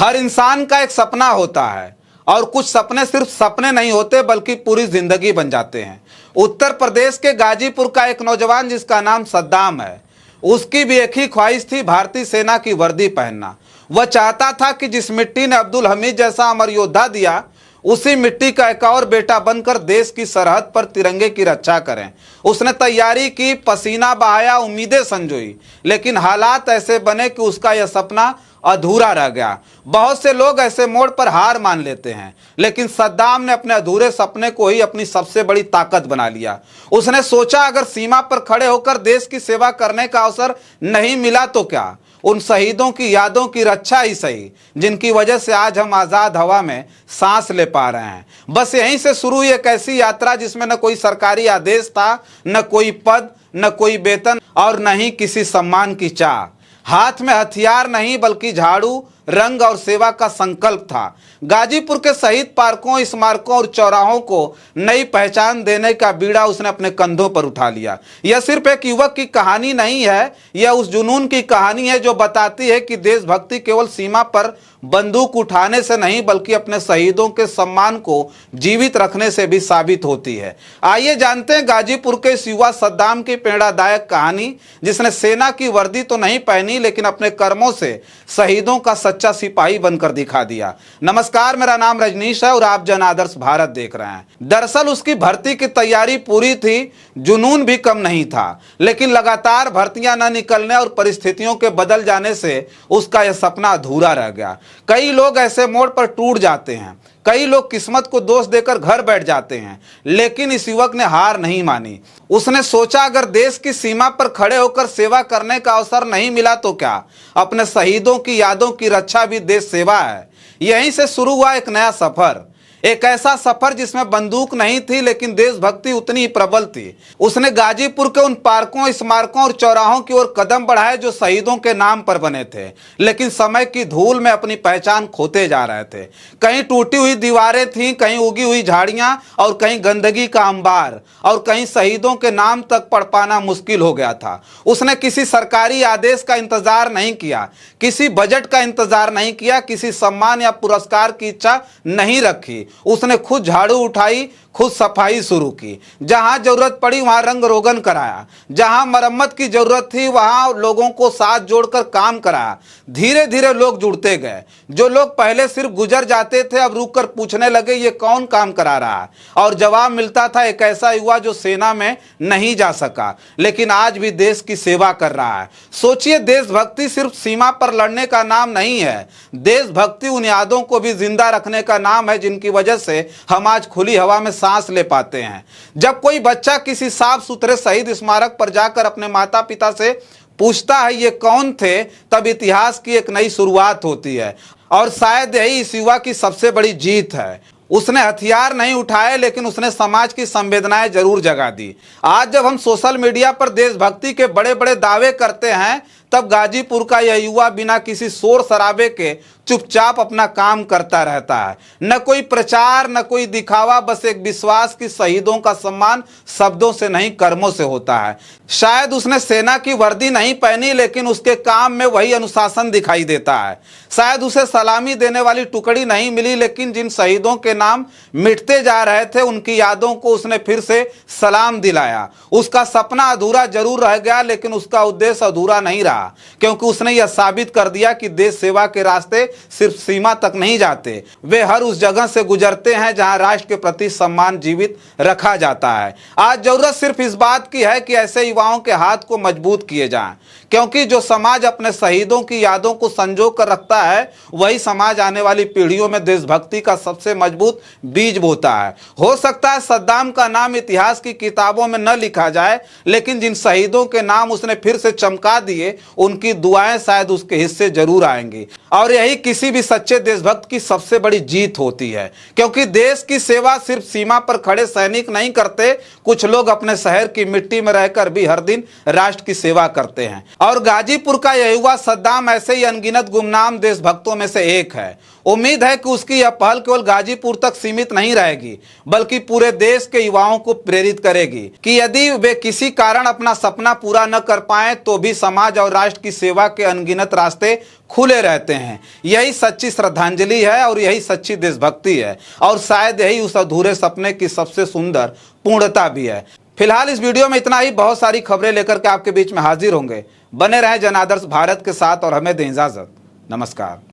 हर इंसान का एक सपना होता है और कुछ सपने सिर्फ सपने नहीं होते बल्कि पूरी जिंदगी बन जाते हैं। उत्तर प्रदेश के गाजीपुर का एक नौजवान जिसका नाम सद्दाम है, उसकी भी एक ही ख्वाहिश थी, भारतीय सेना की वर्दी पहनना। वह चाहता था कि जिस मिट्टी ने अब्दुल हमीद जैसा अमर योद्धा दिया, उसी मिट्टी का एक और बेटा बनकर देश की सरहद पर तिरंगे की रक्षा करें। उसने तैयारी की, पसीना बहाया, उम्मीदें संजोई, लेकिन हालात ऐसे बने कि उसका यह सपना अधूरा रह गया। बहुत से लोग ऐसे मोड़ पर हार मान लेते हैं, लेकिन सद्दाम ने अपने अधूरे सपने को ही अपनी सबसे बड़ी ताकत बना लिया। उसने सोचा, अगर सीमा पर खड़े होकर देश की सेवा करने का अवसर नहीं मिला तो क्या, उन शहीदों की यादों की रक्षा ही सही, जिनकी वजह से आज हम आज़ाद हवा में सांस ले पा रहे हैं। बस यहीं से शुरू हुई एक ऐसी यात्रा जिसमें न कोई सरकारी आदेश था, न कोई पद, न कोई वेतन और न ही किसी सम्मान की चाह। हाथ में हथियार नहीं बल्कि झाड़ू, रंग और सेवा का संकल्प था। गाजीपुर के शहीद पार्कों, स्मारकों और चौराहों को नई पहचान देने का बीड़ा उसने अपने कंधों पर उठा लिया। यह सिर्फ एक युवक की कहानी नहीं है, यह उस जुनून की कहानी है जो बताती है कि देशभक्ति केवल सीमा पर बंदूक उठाने से नहीं बल्कि अपने शहीदों के सम्मान को जीवित रखने से भी साबित होती है। आइए जानते हैं गाजीपुर के इस युवा सद्दाम की प्रेरणादायक कहानी, जिसने सेना की वर्दी तो नहीं पहनी लेकिन अपने कर्मों से शहीदों का सच्चा सिपाही बनकर दिखा दिया। नमस्कार, मेरा नाम रजनीश है और आप जन आदर्श भारत देख रहे हैं। दरअसल उसकी भर्ती की तैयारी पूरी थी, जुनून भी कम नहीं था, लेकिन लगातार भर्तियां न निकलने और परिस्थितियों के बदल जाने से उसका यह सपना अधूरा रह गया। कई लोग ऐसे मोड़ पर टूट जाते हैं, कई लोग किस्मत को दोष देकर घर बैठ जाते हैं, लेकिन इस युवक ने हार नहीं मानी। उसने सोचा, अगर देश की सीमा पर खड़े होकर सेवा करने का अवसर नहीं मिला तो क्या, अपने शहीदों की यादों की रक्षा भी देश सेवा है। यहीं से शुरू हुआ एक नया सफर, एक ऐसा सफर जिसमें बंदूक नहीं थी लेकिन देशभक्ति उतनी ही प्रबल थी। उसने गाजीपुर के उन पार्कों, स्मारकों और चौराहों की ओर कदम बढ़ाए जो शहीदों के नाम पर बने थे, लेकिन समय की धूल में अपनी पहचान खोते जा रहे थे। कहीं टूटी हुई दीवारें थीं, कहीं उगी हुई झाड़ियां और कहीं गंदगी का अंबार, और कहीं शहीदों के नाम तक पढ़ पाना मुश्किल हो गया था। उसने किसी सरकारी आदेश का इंतजार नहीं किया, किसी बजट का इंतजार नहीं किया, किसी सम्मान या पुरस्कार की इच्छा नहीं रखी। उसने खुद झाड़ू उठाई, खुद सफाई शुरू की। जहां जरूरत पड़ी वहां रंग रोगन कराया, जहां मरम्मत की जरूरत थी वहां लोगों को साथ जोड़कर काम कराया। धीरे धीरे लोग जुड़ते गए। जो लोग पहले सिर्फ गुजर जाते थे अब रुक कर पूछने लगे, ये कौन काम करा रहा है, और जवाब मिलता था, एक ऐसा युवा जो सेना में नहीं जा सका लेकिन आज भी देश की सेवा कर रहा है। सोचिए, देशभक्ति सिर्फ सीमा पर लड़ने का नाम नहीं है, देशभक्ति उन यादों को भी जिंदा रखने का नाम है जिनकी वजह से हम आज खुली हवा में सांस ले पाते हैं। जब कोई बच्चा किसी साफ सुथरे शहीद स्मारक पर जाकर अपने माता पिता से पूछता है ये कौन थे, तब इतिहास की एक नई शुरुआत होती है। और शायद यही इस युवा की सबसे बड़ी जीत है। उसने हथियार नहीं उठाए लेकिन उसने समाज की संवेदनाएं जरूर जगा दी। आज जब हम सोशल मीडिया पर देशभक्ति के बड़े बड़े दावे करते हैं, तब गाजीपुर का यह युवा बिना किसी शोर शराबे के चुपचाप अपना काम करता रहता है। न कोई प्रचार, न कोई दिखावा, बस एक विश्वास कि शहीदों का सम्मान शब्दों से नहीं कर्मों से होता है। शायद उसने सेना की वर्दी नहीं पहनी लेकिन उसके काम में वही अनुशासन दिखाई देता है। शायद उसे सलामी देने वाली टुकड़ी नहीं मिली लेकिन जिन शहीदों के नाम मिटते जा रहे थे उनकी यादों को उसने फिर से सलाम दिलाया। उसका सपना अधूरा जरूर रह गया लेकिन उसका उद्देश्य अधूरा नहीं रहा, क्योंकि उसने यह साबित कर दिया कि देश सेवा के रास्ते सिर्फ सीमा तक नहीं जाते, वे हर उस जगह से गुजरते हैं जहां राष्ट्र के प्रति सम्मान जीवित रखा जाता है। आज जरूरत सिर्फ इस बात की है कि ऐसे युवाओं के हाथ को मजबूत किए जाएं, क्योंकि जो समाज अपने शहीदों की यादों को संजो कर रखता है वही समाज आने वाली पीढ़ियों में देशभक्ति का सबसे मजबूत बीज बोता है। हो सकता है सद्दाम का नाम इतिहास की किताबों में न लिखा जाए, लेकिन जिन शहीदों के नाम उसने फिर से चमका दिए उनकी दुआएं शायद उसके हिस्से जरूर आएंगी। और यही किसी भी सच्चे देशभक्त की सबसे बड़ी जीत होती है, क्योंकि देश की सेवा सिर्फ सीमा पर खड़े सैनिक नहीं करते, कुछ लोग अपने शहर की मिट्टी में रहकर भी हर दिन राष्ट्र की सेवा करते हैं। और गाजीपुर का यह युवा सद्दाम ऐसे ही अनगिनत गुमनाम देशभक्तों में से एक है। उम्मीद है कि उसकी यह पहल केवल गाजीपुर तक सीमित नहीं रहेगी, बल्कि पूरे देश के युवाओं को प्रेरित करेगी कि यदि वे किसी कारण अपना सपना पूरा न कर पाए तो भी समाज और राष्ट्र की सेवा के अनगिनत रास्ते खुले रहते हैं। यही सच्ची श्रद्धांजलि है और यही सच्ची देशभक्ति है, और शायद यही उस अधूरे सपने की सबसे सुंदर पूर्णता भी है। फिलहाल इस वीडियो में इतना ही। बहुत सारी खबरें लेकर के आपके बीच में हाजिर होंगे। बने रहें जन आदर्श भारत के साथ और हमें दें इजाजत। नमस्कार।